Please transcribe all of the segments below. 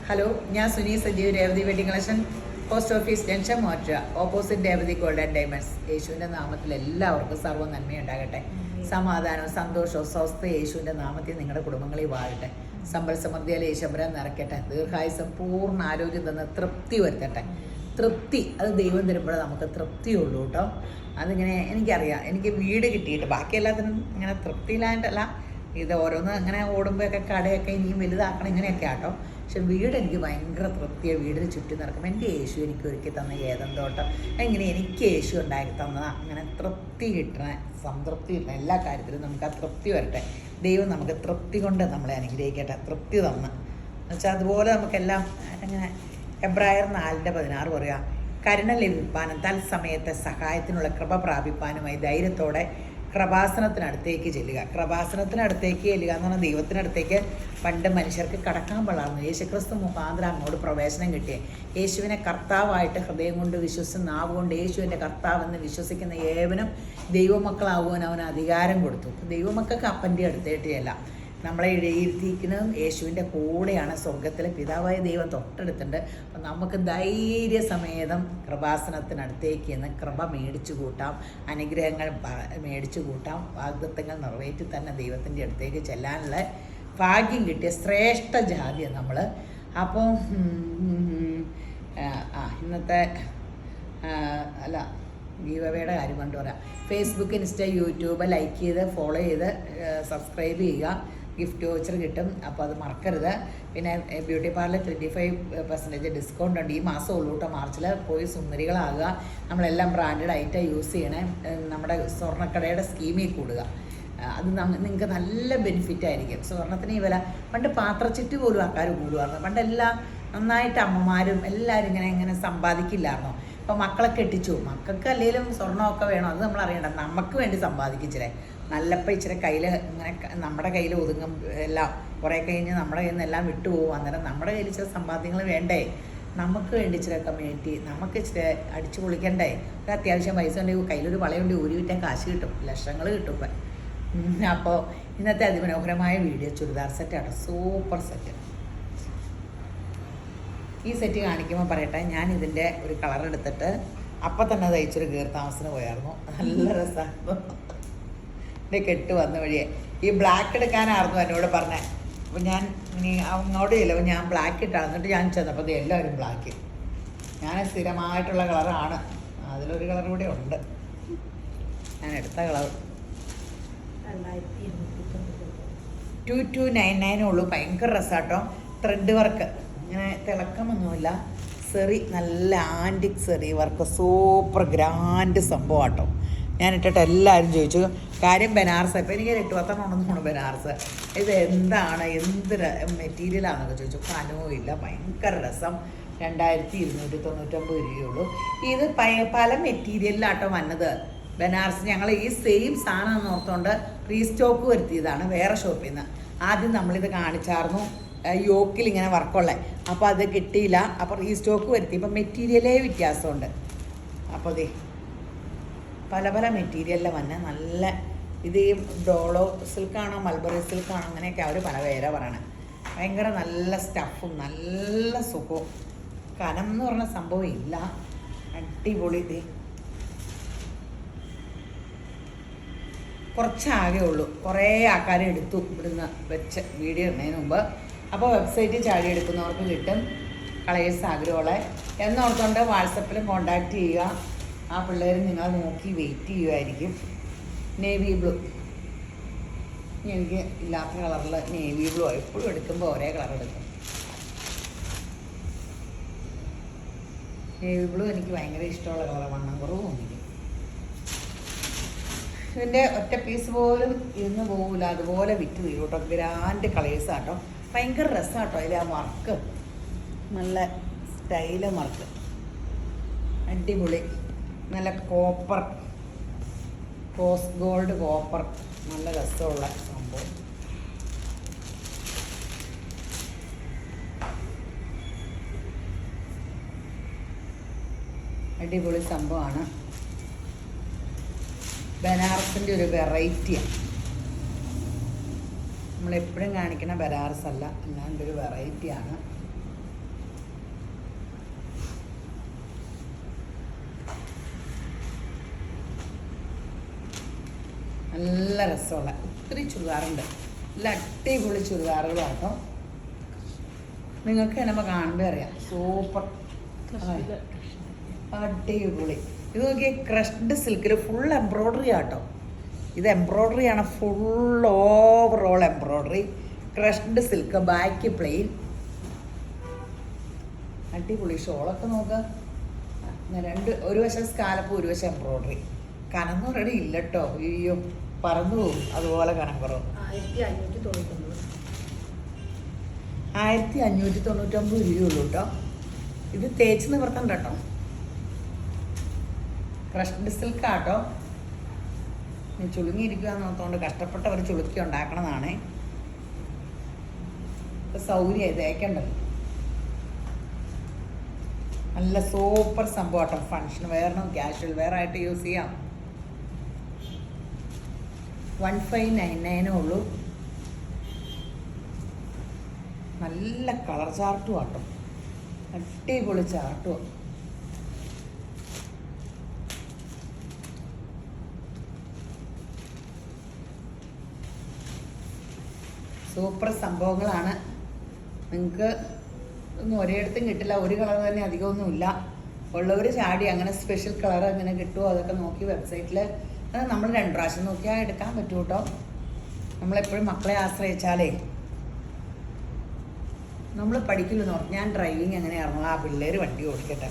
Hello, ഞാൻ Suni Sajeev, Revathi wedding collection, post office junction, മോറ്റ, opposite Revathi gold and diamonds. യേശുവിൻ്റെ നാമത്തിൽ എല്ലാവർക്കും സർവ്വ നന്മയുണ്ടാകട്ടെ. സമാധാനവും സന്തോഷവും സ്വസ്ഥ യേശുവിൻ്റെ നാമത്തിൽ നിങ്ങളുടെ കുടുംബങ്ങളിൽ വാഴട്ടെ. സമ്പൽ സമൃദ്ധിയാൽ യേശുമ്പരം നിറയ്ക്കട്ടെ. ദീർഘായുസം പൂർണ്ണ ആരോഗ്യം തന്ന് തൃപ്തി വരുത്തട്ടെ. തൃപ്തി അത് ദൈവം തരുമ്പോഴേ നമുക്ക് തൃപ്തിയുള്ളൂ കേട്ടോ. അതിങ്ങനെ എനിക്കറിയാം, എനിക്ക് വീട് കിട്ടിയിട്ട് ബാക്കി എല്ലാത്തിനും ഇങ്ങനെ തൃപ്തിയിലായിട്ടല്ല, ഇത് ഓരോന്ന് അങ്ങനെ ഓടുമ്പോഴൊക്കെ കടയൊക്കെ ഇനിയും വലുതാക്കണം ഇങ്ങനെയൊക്കെ ആട്ടോ. പക്ഷെ വീട് എനിക്ക് ഭയങ്കര തൃപ്തിയാണ്. വീടിന് ചുറ്റും നടക്കും. എൻ്റെ യേശു എനിക്ക് ഒരുക്കി തന്ന ഏതെന്തോട്ടം എങ്ങനെ എനിക്ക് യേശു ഉണ്ടാക്കി തന്നതാണ്. അങ്ങനെ തൃപ്തി കിട്ടണ, സംതൃപ്തി കിട്ടണ എല്ലാ കാര്യത്തിലും നമുക്ക് ആ തൃപ്തി വരട്ടെ. ദൈവം നമുക്ക് തൃപ്തി കൊണ്ട് നമ്മളെ അനുഗ്രഹിക്കട്ടെ. തൃപ്തി തന്ന് എന്നുവെച്ചാൽ അതുപോലെ നമുക്കെല്ലാം അങ്ങനെ എബ്രായർ 4:16 പറയാം, കരുണ ലഭിപ്പാനും തത്സമയത്തെ സഹായത്തിനുള്ള കൃപ പ്രാപിപ്പാനുമായി ധൈര്യത്തോടെ കൃപാസനത്തിനടുത്തേക്ക് ചെല്ലുക. കൃപാസനത്തിനടുത്തേക്ക് ചെല്ലുക എന്ന് പറഞ്ഞാൽ ദൈവത്തിനടുത്തേക്ക് പണ്ട് മനുഷ്യർക്ക് കടക്കാൻ പാടായിരുന്നു. യേശുക്രിസ്തു മുഖാന്തരം അങ്ങോട്ട് പ്രവേശനം കിട്ടിയേ. യേശുവിനെ കർത്താവായിട്ട് ഹൃദയം കൊണ്ട് വിശ്വസിച്ച് നാവ് കൊണ്ട് യേശുവിൻ്റെ കർത്താവെന്ന് വിശ്വസിക്കുന്ന ഏവനും ദൈവമക്കളാവുവാൻ അവന് അധികാരം കൊടുത്തു. ദൈവമക്കൾക്ക് അപ്പൻ്റെ അടുത്തേട്ടിയല്ല, നമ്മളെ എഴുതിയിരിക്കുന്നതും യേശുവിൻ്റെ കൂടെയാണ്. സ്വർഗത്തിലെ പിതാവായ ദൈവം തൊട്ടടുത്തുണ്ട്. അപ്പം നമുക്ക് ധൈര്യസമേതം കൃപാസനത്തിനടുത്തേക്ക് എന്ന് കൃപ മേടിച്ചു കൂട്ടാം, അനുഗ്രഹങ്ങൾ മേടിച്ചു കൂട്ടാം, വാഗ്ദത്തങ്ങൾ നിറവേറ്റി തന്നെ ദൈവത്തിൻ്റെ അടുത്തേക്ക് ചെല്ലാനുള്ള ഭാഗ്യം കിട്ടിയ ശ്രേഷ്ഠ ജാതിയാണ് നമ്മൾ. അപ്പോൾ ഇന്നത്തെ അല്ല ഗീവവേയുടെ കാര്യം കൊണ്ടുവരാം. ഫേസ്ബുക്ക്, ഇൻസ്റ്റ, യൂട്യൂബ് ലൈക്ക് ചെയ്ത് ഫോളോ ചെയ്ത് സബ്സ്ക്രൈബ് ചെയ്യുക. ഗിഫ്റ്റ് വൗച്ചർ കിട്ടും, അപ്പോൾ അത് മറക്കരുത്. പിന്നെ ബ്യൂട്ടി പാർലർ 25% ഡിസ്കൗണ്ട് ഉണ്ട്. ഈ മാസം ഉള്ളൂ കേട്ടോ. മാർച്ചിൽ പോയി സുന്ദരികളാകുക. നമ്മളെല്ലാം ബ്രാൻഡഡ് ഐറ്റം യൂസ് ചെയ്യണേ. നമ്മുടെ സ്വർണ്ണക്കടയുടെ സ്കീമിൽ കൂടുക. അത് നിങ്ങൾക്ക് നല്ല ബെനിഫിറ്റ് ആയിരിക്കും. സ്വർണ്ണത്തിന് ഈ വില പണ്ട് പാത്രച്ചിട്ട് പോലും ആൾക്കാർ കൂടുമായിരുന്നു. പണ്ടെല്ലാം നന്നായിട്ട് അമ്മമാരും എല്ലാവരും ഇങ്ങനെ സമ്പാദിക്കില്ലായിരുന്നോ. അപ്പോൾ മക്കളെ കെട്ടിച്ചു, മക്കൾക്ക് അല്ലെങ്കിലും സ്വർണ്ണമൊക്കെ വേണം, അത് നമ്മൾ അറിയണ്ട. നമുക്ക് വേണ്ടി സമ്പാദിക്കിച്ചിരെ നല്ലപ്പോൾ ഇച്ചിരി കയ്യിൽ ഇങ്ങനെ നമ്മുടെ കയ്യിൽ ഒതുങ്ങും എല്ലാം. കുറേ കഴിഞ്ഞ് നമ്മുടെ കയ്യിൽ നിന്ന് എല്ലാം വിട്ടുപോകും. അന്നേരം നമ്മുടെ കയ്യിൽ ഇച്ചിരി സമ്പാദ്യങ്ങൾ വേണ്ടേ, നമുക്ക് വേണ്ടി ഇച്ചിരിയൊക്കെ മേറ്റി നമുക്ക് ഇച്ചിരി അടിച്ചു പൊളിക്കണ്ടേ. ഒരു അത്യാവശ്യം പൈസ ഉണ്ടെങ്കിൽ കയ്യിലൊരു വളയുണ്ട്, ഊരി വിറ്റാൽ കാശ് കിട്ടും, ലക്ഷങ്ങൾ കിട്ടും ഇപ്പം. അപ്പോൾ ഇന്നത്തെ അതിമനോഹരമായ വീഡിയോ ചുരിദാർ സെറ്റാണ്, സൂപ്പർ സെറ്റ്. ഈ സെറ്റ് കാണിക്കുമ്പോൾ പറയട്ടെ, ഞാൻ ഇതിൻ്റെ ഒരു കളർ എടുത്തിട്ട് അപ്പം തന്നെ തയ്ച്ചൊരു കീർത്താമസത്തിന് പോയായിരുന്നു. നല്ല രസമായിരുന്നു. എൻ്റെ കെട്ട് വന്ന വഴിയെ ഈ ബ്ലാക്ക് എടുക്കാനായിരുന്നു എന്നോട് പറഞ്ഞത്. അപ്പോൾ ഞാൻ ഇനി അങ്ങോട്ട് ചെല്ലുമ്പോൾ ഞാൻ ബ്ലാക്ക് ഇട്ടാണ്. എന്നിട്ട് ഞാൻ ചെന്നപ്പോൾ അത് എല്ലാവരും ബ്ലാക്ക്. ഞാൻ സ്ഥിരമായിട്ടുള്ള കളറാണ്, അതിലൊരു കളർ കൂടെ ഉണ്ട്. ഞാൻ എടുത്ത കളർ 2299 ഉള്ളൂ. ഭയങ്കര രസമാട്ടോ. ത്രെഡ് വർക്ക്, ഇങ്ങനെ തിളക്കമൊന്നുമില്ല. സെറി, നല്ല ആൻറ്റിക് സെറി വർക്ക്, സൂപ്പർ ഗ്രാൻഡ് സംഭവം കേട്ടോ. ഞാൻ ഇട്ടിട്ട് എല്ലാവരും ചോദിച്ചു കാര്യം ബനാറസ്. ഇപ്പോൾ എനിക്ക് 8-10 ഉണ്ടെന്നാണ് ബനാറസ്. ഇത് എന്താണ്, എന്ത് മെറ്റീരിയലാണെന്നൊക്കെ ചോദിച്ചു. കനവും ഇല്ല, ഭയങ്കര രസം. 2299 രൂപയുള്ളൂ. ഇത് പല മെറ്റീരിയലിലാട്ടോ വന്നത്. ബനാറസ് ഞങ്ങൾ ഈ സെയിം സാധനം എന്ന് ഓർത്തുകൊണ്ട് റീസ്റ്റോക്ക് വരുത്തിയതാണ് വേറെ ഷോപ്പിൽ നിന്ന്. ആദ്യം നമ്മളിത് കാണിച്ചായിരുന്നു യോക്കിൽ ഇങ്ങനെ വർക്കുള്ള, അപ്പോൾ അത് കിട്ടിയില്ല. അപ്പോൾ റീസ്റ്റോക്ക് വരുത്തി. ഇപ്പം മെറ്റീരിയലേ വ്യത്യാസമുണ്ട്. അപ്പോൾ ദേ പല മെറ്റീരിയലിൽ വന്നെ നല്ല ഇത് ഈ ഡോളോ സിൽക്കാണോ മൽബറി സിൽക്കാണോ അങ്ങനെയൊക്കെ അവർ പല പേരാ പറയണേ. ഭയങ്കര നല്ല സ്റ്റഫും നല്ല സുഖവും. കനം എന്ന് പറഞ്ഞ സംഭവം ഇല്ല, അടിപൊളി. ഇത് കുറച്ചാകെ ഉള്ളൂ, കുറേ ആൾക്കാരെ എടുത്തു ഇവിടുന്ന് വെച്ച് വീഡിയോ ഇടുന്നതിന് മുമ്പ്. അപ്പോൾ വെബ്സൈറ്റിൽ ചാടി എടുക്കുന്നവർക്ക് കിട്ടും. കളേഴ്സ് ആഗ്രഹമുള്ള എന്നോർത്തുകൊണ്ട് വാട്സപ്പിലും കോണ്ടാക്ട് ചെയ്യുക. ആ പിള്ളേർ നിങ്ങൾ നോക്കി വെയിറ്റ് ചെയ്യുമായിരിക്കും. നേവി ബ്ലൂ, എനിക്ക് ഇല്ലാത്ത കളറിൽ നേവി ബ്ലൂ എപ്പോഴും എടുക്കുമ്പോൾ ഒരേ കളർ എടുക്കും. നേവി ബ്ലൂ എനിക്ക് ഭയങ്കര ഇഷ്ടമുള്ള കളർ, വണ്ണം കുറവും എനിക്ക്. ഇതിൻ്റെ ഒറ്റ പീസ് പോലും ഇരുന്ന് പോകില്ല, അതുപോലെ വിറ്റ് തീരും കേട്ടോ. ഗ്രാൻഡ് കളേഴ്സ് ആട്ടോ, ഭയങ്കര രസമാട്ടോ. അതിൽ ആ വർക്ക് നല്ല സ്റ്റൈല് വർക്ക്, അടിപൊളി. നല്ല കോപ്പർ, റോസ് ഗോൾഡ് കോപ്പർ, നല്ല രസമുള്ള സംഭവം. അടിപൊളി സംഭവമാണ്. ബനാറസിൻ്റെ ഒരു വെറൈറ്റിയാണ്. നമ്മളെപ്പോഴും കാണിക്കുന്ന ബനാറസ് അല്ല, അല്ലാണ്ട് ഒരു വെറൈറ്റിയാണ്. നല്ല രസമുള്ള ഒത്തിരി ചുരിദാറുണ്ട്. നല്ല അടിപൊളി ചുരിദാറുകളാട്ടോ. നിങ്ങൾക്ക് എന്നെ കാണുമ്പോൾ അറിയാം. സൂപ്പർ അടിപൊളി. ഇത് നോക്കിയാൽ ക്രഷ്ഡ് സിൽക്കിൽ ഫുൾ എംബ്രോയ്ഡറി ആട്ടോ. ഇത് എംബ്രോയ്ഡറി ആണ്, full overall embroidery. Crushed silk, back plain. അടിപൊളി. ഷോളൊക്കെ നോക്കുക. ഒരു വശം സ്കാലപ്പ്, ഒരു വശം എംബ്രോയ്ഡറി. കനം എന്ന് പറയുന്നത് ഇല്ല കേട്ടോ. അയ്യോ പറന്നു പോകും അതുപോലെ കനം കുറവ്. 1599 രൂപയുള്ളൂ കേട്ടോ. ഇത് തേച്ച് നിവർത്തണ്ട കേട്ടോ. ക്രഷ്ഡ് സിൽക്ക് ആട്ടോ. ചുളുങ്ങിയിരിക്കുക എന്നോർത്തുകൊണ്ട് കഷ്ടപ്പെട്ടവർ ചുളുക്കി ഉണ്ടാക്കണതാണേ. സൗകര്യമായി തേക്കേണ്ടത്. നല്ല സൂപ്പർ സംഭവം കേട്ടോ. ഫങ്ഷൻ വെയറിനും കാഷ്വൽ വെയർ ആയിട്ട് യൂസ് ചെയ്യാം. 1599 ഉള്ളൂ. നല്ല കളർ ചാർട്ടും ആട്ടോ. അടിപൊളി ചാർട്ടും. സൂപ്പർ സംഭവങ്ങളാണ്. നിങ്ങൾക്ക് ഒന്നും ഒരിടത്തും കിട്ടില്ല. ഒരു കളർ തന്നെ അധികമൊന്നുമില്ല. ഉള്ളവർ ചാടി അങ്ങനെ സ്പെഷ്യൽ കളർ എങ്ങനെ കിട്ടുമോ അതൊക്കെ നോക്കി വെബ്സൈറ്റിൽ നമ്മൾ 2 പ്രാവശ്യം നോക്കിയാൽ എടുക്കാൻ പറ്റും കേട്ടോ. നമ്മളെപ്പോഴും മക്കളെ ആശ്രയിച്ചാലേ നമ്മൾ പഠിക്കില്ലെന്ന് പറഞ്ഞു. ഞാൻ ഡ്രൈവിങ് എങ്ങനെയായിരുന്നു, ആ പിള്ളേർ വണ്ടി ഓടിക്കട്ടെ.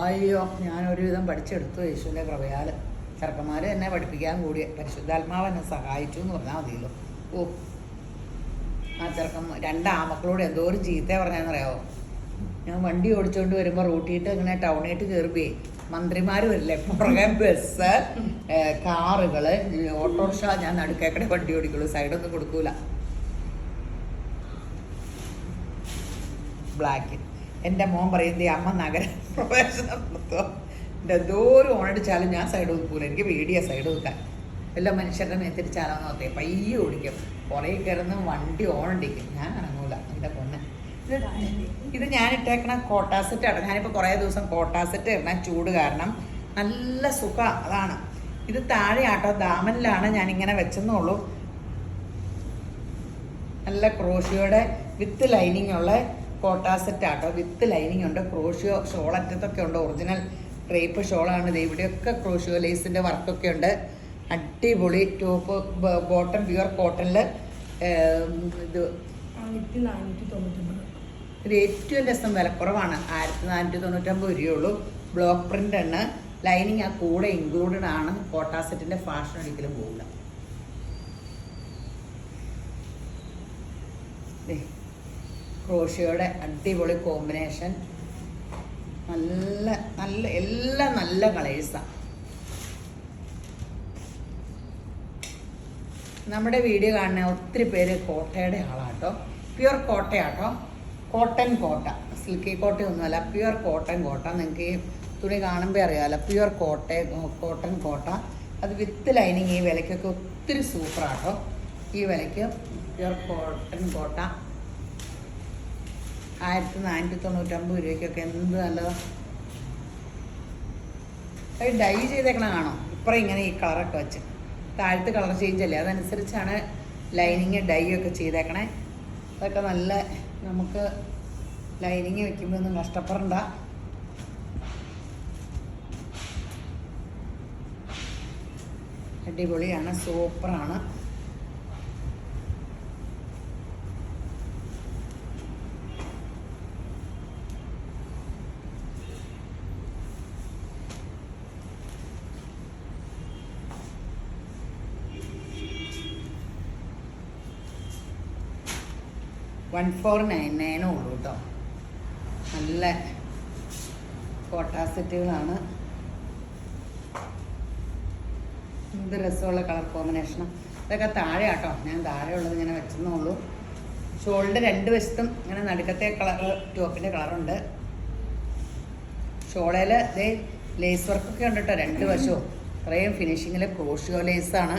അയ്യോ ഞാൻ ഒരുവിധം പഠിച്ചെടുത്തു യേശുവിൻ്റെ കൃപയാൽ. ചെറുക്കന്മാർ എന്നെ പഠിപ്പിക്കാൻ കൂടി പരിശുദ്ധാത്മാവ് എന്നെ സഹായിച്ചു എന്ന് പറഞ്ഞാൽ മതിയല്ലോ. ഓ ആ ചെറുക്കൻ 2 ആമക്കളോട് എന്തോ ഒരു ചീത്ത പറഞ്ഞാന്നറിയാവോ. ഞാൻ വണ്ടി ഓടിച്ചുകൊണ്ട് വരുമ്പോൾ റൂട്ടിയിട്ട് ഇങ്ങനെ ടൗണിയിട്ട് കയറുകയെ മന്ത്രിമാർ വരില്ലേ പുറകെ, ബസ്, കാറുകൾ, ഓട്ടോറിക്ഷ. ഞാൻ നടുക്കേക്കടെ വണ്ടി ഓടിക്കുള്ളൂ, സൈഡൊന്നും കൊടുക്കൂല. ബ്ലാക്ക്. എൻ്റെ മോൻ പറയുന്നത് അമ്മ നഗര പ്രവേശനം നടത്തുക. എൻ്റെ എന്തോരം ഓണടിച്ചാലും ഞാൻ സൈഡ് ഒതുക്കൂല. എനിക്ക് പേടിയാ സൈഡ് ഒതുക്കാൻ. എല്ലാ മനുഷ്യരുടെ മേത്തിരിച്ചാലോന്ന് നോക്കേ പയ്യെ ഓടിക്കും. പുറകെ കയറുന്ന വണ്ടി ഓണടിക്കും. ഞാൻ ഇറങ്ങൂല എൻ്റെ പൊന്നെ. ഇത് ഞാൻ ഇട്ടേക്കണ കോട്ടാസെറ്റ് ആണ്. ഞാനിപ്പോൾ കുറേ ദിവസം കോട്ടാസെറ്റ് ഇടണം, ചൂട് കാരണം. നല്ല സുഖം അതാണ്. ഇത് താഴെ ആട്ടോ, ദാമനിലാണ് ഞാനിങ്ങനെ വെച്ചെന്നുള്ളൂ. നല്ല ക്രോഷിയോടെ വിത്ത് ലൈനിങ് ഉള്ള കോട്ടാസെറ്റ് ആട്ടോ. വിത്ത് ലൈനിങ് ഉണ്ട്. ക്രോഷിയോ ഷോളറ്റത്തൊക്കെ ഉണ്ട്. ഒറിജിനൽ ക്രേപ്പ് ഷോളാണ്. ഇത് ഇവിടെയൊക്കെ ക്രോഷിയോ ലേസിൻ്റെ വർക്കൊക്കെ ഉണ്ട്. അടിപൊളി. ടോപ്പ് ബോട്ടം പ്യുവർ കോട്ടണിൽ. ഇത് ഏറ്റവും രസം വിലക്കുറവാണ്. 1499 രൂപയുള്ളൂ. ബ്ലോക്ക് പ്രിൻ്റ് ആണ്. ലൈനിങ് ആ കൂടെ ഇൻക്ലൂഡഡ് ആണ്. കോട്ടാസെറ്റിൻ്റെ ഫാഷൻ ഒരിക്കലും പോകില്ല. ക്രോഷിയോടെ അടിപൊളി കോമ്പിനേഷൻ. നല്ല നല്ല എല്ലാം നല്ല കളേഴ്സാണ്. നമ്മുടെ വീഡിയോ കാണുന്ന ഒത്തിരി പേര് കോട്ടയുടെ ആളാട്ടോ. പ്യുവർ കോട്ടയാട്ടോ. കോട്ടൺ കോട്ട, സിൽക്കി കോട്ടയൊന്നുമല്ല, പ്യുവർ കോട്ടൺ കോട്ട. നിങ്ങൾക്ക് ഈ തുണി കാണുമ്പോൾ അറിയാമല്ലോ. പ്യുവർ കോട്ടൺ കോട്ട. അത് വിത്ത് ലൈനിങ്. ഈ വിലയ്ക്കൊക്കെ ഒത്തിരി സൂപ്പറാട്ടോ. ഈ വിലയ്ക്ക് പ്യുവർ കോട്ടൺ കോട്ട 1499 രൂപയ്ക്കൊക്കെ എന്ത് നല്ലതാണ്. അത് ഡൈ ചെയ്തേക്കണ കാണോ ഇപ്പറ ഇങ്ങനെ ഈ കളറൊക്കെ വെച്ച്. താഴത്ത് കളർ ചേഞ്ച് അല്ലേ, അതനുസരിച്ചാണ് ലൈനിങ് ഡൈ ഒക്കെ ചെയ്തേക്കണേ. അതൊക്കെ നല്ല നമുക്ക് ലൈനിങ് വെക്കുമ്പോൾ ഒന്നും കഷ്ടപ്പെടണ്ട. അടിപൊളിയാണ്, സൂപ്പറാണ്. $1499 ഉള്ളൂ കേട്ടോ. നല്ല കോട്ടാസെറ്റുകളാണ്. എന്ത് രസമുള്ള കളർ കോമ്പിനേഷനാണ്. ഇതൊക്കെ താഴെ കേട്ടോ. ഞാൻ താഴെ ഉള്ളത് ഇങ്ങനെ വെച്ചെന്നുള്ളൂ. ഷോളിൻ്റെ 2 വശത്തും ഇങ്ങനെ നടുക്കത്തെ കളർ ടോപ്പിൻ്റെ കളറുണ്ട്. ഷോളയിൽ ഇതേ ലേസ് വർക്കൊക്കെ ഉണ്ട് കേട്ടോ 2 വശവും. ഇത്രയും ഫിനിഷിങ്ങിൽ ക്രോഷിയോ ലേസാണ്.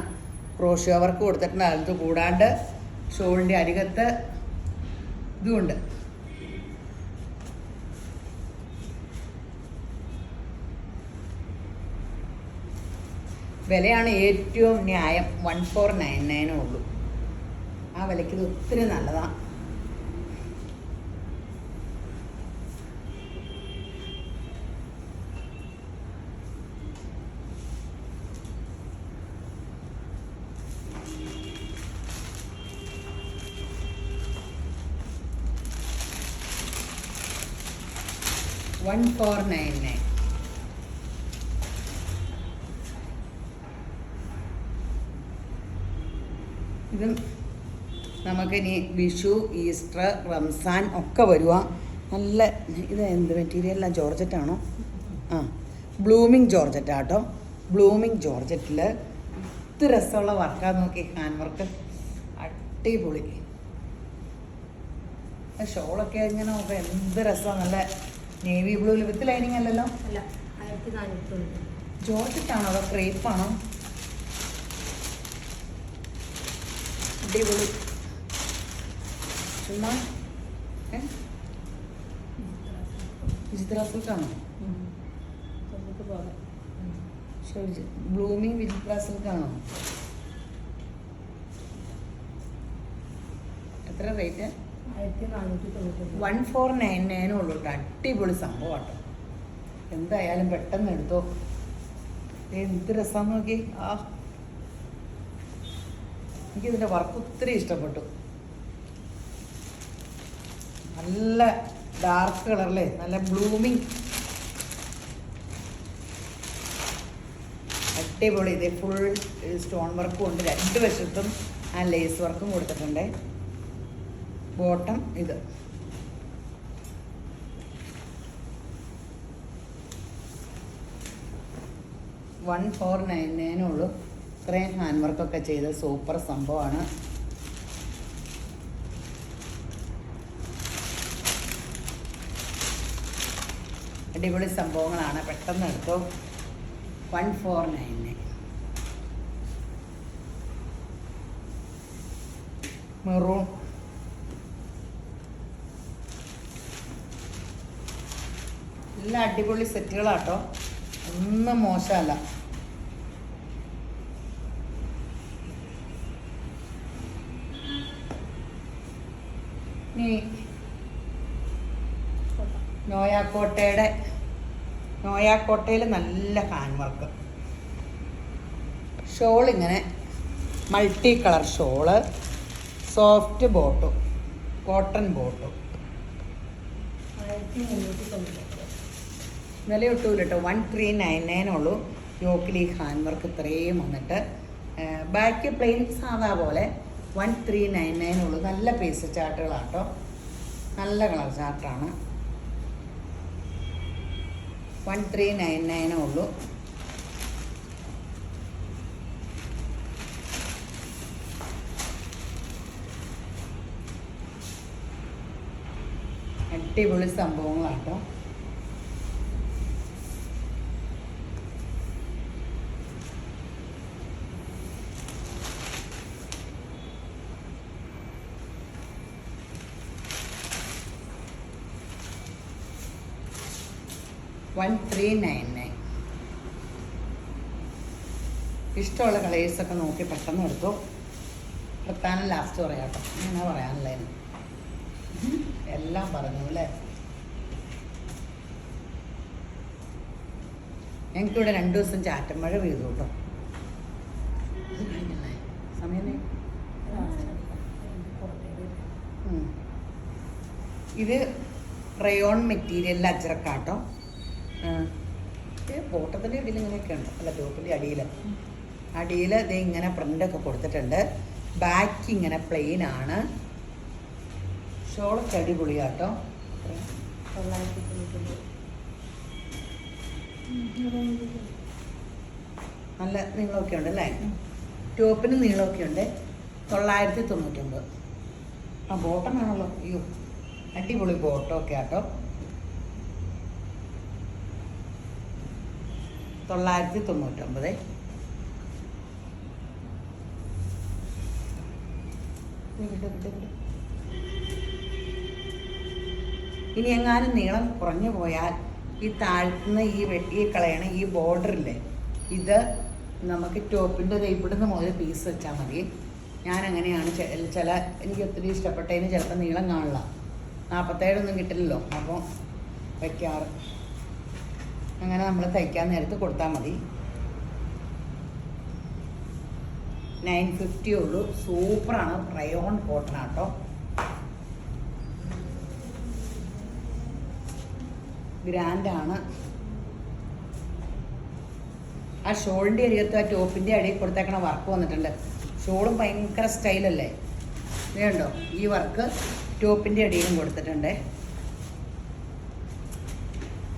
ക്രോഷിയോ വർക്ക് കൊടുത്തിട്ടുണ്ട്. അത് കൂടാണ്ട് ഷോളിൻ്റെ അരികത്ത് ഇതുമുണ്ട്. വിലയാണ് ഏറ്റവും ന്യായം. 1499 ഉള്ളൂ. ആ വിലയ്ക്ക് ഇത് ഒത്തിരി നല്ലതാണ്. $1499. ഇതും നമുക്കിനി വിഷു, ഈസ്റ്റർ, റംസാൻ ഒക്കെ വരുക. നല്ല ഇത് എന്ത് മെറ്റീരിയലാണ്? ജോർജറ്റാണോ? ആ, ബ്ലൂമിങ് ജോർജറ്റാട്ടോ. ബ്ലൂമിങ് ജോർജറ്റിൽ ഇത് രസമുള്ള വർക്കാന്ന് നോക്കി. ഹാൻഡ് വർക്ക് അടിപൊളി. ഷോളൊക്കെ ഇങ്ങനെ നോക്കാം, എന്ത് രസമാണ്. നല്ല നേവി ബ്ലൂവിൽ വിത്ത് ലൈനിങ് അല്ലല്ലോ. അല്ല, 1400. ജോർജറ്റാണോ അതോ ക്രേപ്പാണോ? അടിപൊളി. ചുമ്മാ വിചിത്ര സിൽക്കാണോ? ബ്ലൂമിങ് വിചിത്ര സിൽക്കാണോ? എത്ര റേറ്റ്? 1499 ഉള്ളൂ കേട്ടോ. അടിപൊളി സംഭവം കേട്ടോ. എന്തായാലും പെട്ടെന്ന് എടുത്തോ. എന്ത് രസമാന്ന് നോക്കി. ആ, എനിക്കിതിൻ്റെ വർക്ക് ഒത്തിരി ഇഷ്ടപ്പെട്ടു. നല്ല ഡാർക്ക് കളറല്ലേ, നല്ല ബ്ലൂമിങ്, അടിപൊളി. ഇത് ഫുൾ സ്റ്റോൺ വർക്കും ഉണ്ട്. 2 വശത്തും ആ ലേസ് വർക്കും കൊടുത്തിട്ടുണ്ട്. ബോട്ടം ഇത്. $1499 ഉള്ളൂ. ഇത്രയും ഹാൻഡ് വർക്കൊക്കെ ചെയ്ത് സൂപ്പർ സംഭവമാണ്. അടിപൊളി സംഭവങ്ങളാണ്. പെട്ടെന്ന് എടുത്തോ. 1499. മെറൂൺ. എല്ലാം അടിപൊളി സെറ്റുകളാട്ടോ, ഒന്നും മോശമല്ല. ഇനി നോയാക്കോട്ടയിൽ നല്ല ഹാൻഡ് വർക്ക്. ഷോൾ ഇങ്ങനെ മൾട്ടി കളർ ഷോള്, സോഫ്റ്റ് ബോട്ടും, കോട്ടൺ ബോട്ടും. 1390. വില ഒട്ടുമില്ല കേട്ടോ. 1399 ഉള്ളൂ. യോക്കിൽ ഈ ഹാൻഡ് വർക്ക് ഇത്രയും വന്നിട്ട് ബാക്ക് പ്ലെയിൻ സാധാ പോലെ 1399 ഉള്ളൂ. നല്ല പീസ് ചാർട്ടുകളാട്ടോ, നല്ല കളർ ചാർട്ടാണ്. 1399 ഉള്ളൂ. അടിപൊളി സംഭവങ്ങളാട്ടോ. $1399. ഇഷ്ടമുള്ള കളേഴ്സൊക്കെ നോക്കി പെട്ടെന്ന് എടുത്തു. പ്രധാനം ലാസ്റ്റ് പറയാം കേട്ടോ. അങ്ങനെ പറയാനുള്ളതിന് എല്ലാം പറഞ്ഞു അല്ലേ. ഞങ്ങൾക്കിവിടെ 2 ദിവസം ചാറ്റൻ മഴ പെയ്തു കേട്ടോ. ഇത് കഴിഞ്ഞല്ലേ സമയം. ഇത് റയോൺ മെറ്റീരിയലിൽ അജ്രക്കാട്ടോ. ബോട്ടത്തിൻ്റെ അടിയിൽ ഇങ്ങനെയൊക്കെ ഉണ്ട്. അല്ല, ടോപ്പിൻ്റെ അടിയിൽ ഇത് ഇങ്ങനെ പ്രിൻ്റൊക്കെ കൊടുത്തിട്ടുണ്ട്. ബാക്ക് ഇങ്ങനെ പ്ലെയിൻ ആണ്. ഷോളൊക്കെ അടിപൊളിയാട്ടോ. 990. നല്ല നീളമൊക്കെ ഉണ്ട് അല്ലേ. ടോപ്പിന് നീളമൊക്കെ ഉണ്ട്. 999. ആ, ബോട്ടം ആണല്ലോ. അയ്യോ, അടിപൊളി ബോട്ടമൊക്കെ ആട്ടോ. 999. ഇനി എങ്ങാനും നീളം കുറഞ്ഞു പോയാൽ ഈ താഴ്ത്തുന്ന ഈ വെട്ടി കളയണ ഈ ബോർഡറില്ലേ, ഇത് നമുക്ക് ടോപ്പിൻ്റെ ഇവിടുന്ന് മുതൽ പീസ് വെച്ചാൽ മതി. ഞാൻ അങ്ങനെയാണ് ചില എനിക്ക് ഒത്തിരി ഇഷ്ടപ്പെട്ടതിന് ചിലപ്പോൾ നീളം കാണില്ല, 47 കിട്ടില്ലല്ലോ, അപ്പോൾ വയ്ക്കാറ്. അങ്ങനെ നമ്മൾ തയ്ക്കാൻ നേരത്ത് കൊടുത്താൽ മതി. 950 ഉള്ളൂ. സൂപ്പറാണ്. റയോൺ കോട്ടൺ ആട്ടോ. ഗ്രാൻഡാണ്. ആ ഷോളിൻ്റെ അരികത്ത് ആ ടോപ്പിൻ്റെ അടിയിൽ കൊടുത്തേക്കണ വർക്ക് വന്നിട്ടുണ്ട്. ഷോളും ഭയങ്കര സ്റ്റൈലല്ലേ, വേണ്ടോ? ഈ വർക്ക് ടോപ്പിൻ്റെ അടിയിലും കൊടുത്തിട്ടുണ്ട്.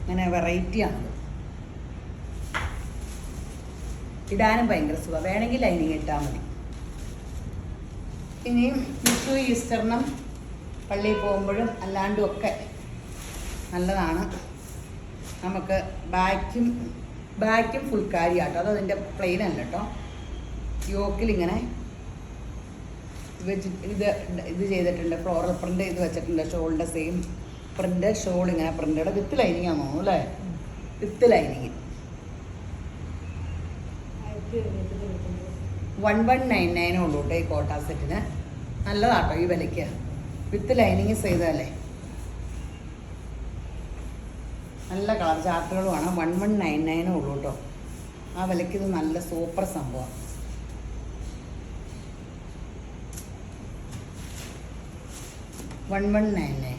അങ്ങനെ വെറൈറ്റിയാണ്. ഇടാനും ഭയങ്കര സുഖം. വേണമെങ്കിൽ ലൈനിങ് ഇട്ടാൽ മതി. ഇനിയും വിഷു ഈസ്റ്ററിനും പള്ളിയിൽ പോകുമ്പോഴും അല്ലാണ്ടും ഒക്കെ നല്ലതാണ്. നമുക്ക് ബാക്കും ഫുൾക്കാരി ആട്ടോ. അത് അതിൻ്റെ പ്ലെയിൻ അല്ല കേട്ടോ. യോക്കിലിങ്ങനെ ഇത് ചെയ്തിട്ടുണ്ട്. ഫ്ലോറൽ പ്രിൻ്റ് ഇത് വെച്ചിട്ടുണ്ട്. ഷോളിൻ്റെ സെയിം പ്രിൻ്റ്. ഷോൾ ഇങ്ങനെ പ്രിൻ്റഡ് വിത്ത് ലൈനിങ് ആണെന്ന് തോന്നുന്നു അല്ലേ? വിത്ത് ലൈനിങ് 1199 ഉള്ളൂ കേട്ടോ ഈ കോട്ട സെറ്റിന്. നല്ലതാട്ടോ ഈ വിലയ്ക്ക്. വിത്ത് ലൈനിങ് ചെയ്തതല്ലേ. നല്ല കളർ ചാർട്ടുകളുമാണ്. 1199 ഉള്ളൂ കേട്ടോ. ആ വിലയ്ക്ക് ഇത് നല്ല സൂപ്പർ സംഭവം. $1199.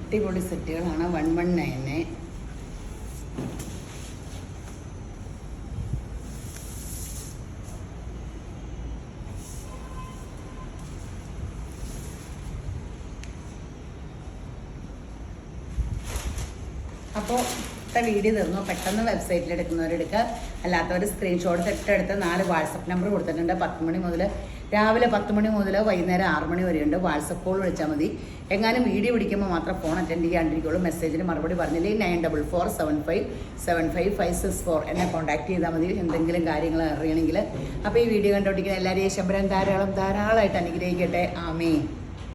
അടിപൊളി സെറ്റുകളാണ്. 1199. അപ്പോൾ വീഡിയോ തീർന്നു. പെട്ടെന്ന് വെബ്സൈറ്റിൽ എടുക്കുന്നവരെടുക്കുക, അല്ലാത്തവർ സ്ക്രീൻഷോട്ട് തൊട്ടടുത്ത് 4 വാട്സപ്പ് നമ്പർ കൊടുത്തിട്ടുണ്ട്. 10 മണി മുതൽ രാവിലെ 10 മണി മുതൽ വൈകുന്നേരം 6 മണി വരെയുണ്ട്. വാട്സപ്പ് കോൾ വിളിച്ചാൽ മതി. എങ്ങാനും വീഡിയോ പിടിക്കുമ്പോൾ മാത്രം ഫോൺ അറ്റൻഡ് ചെയ്യാണ്ടിരിക്കുള്ളൂ. മെസ്സേജിന് മറുപടി പറഞ്ഞില്ലേ 9447575564 എന്നെ കോൺടാക്ട് ചെയ്താൽ മതി എന്തെങ്കിലും കാര്യങ്ങൾ അറിയണമെങ്കിൽ. അപ്പോൾ ഈ വീഡിയോ കണ്ടുപിടിക്കുന്ന എല്ലാവരെയും ശബരൻ ധാരാളമായിട്ട് അനുഗ്രഹിക്കട്ടെ. ആമേൻ.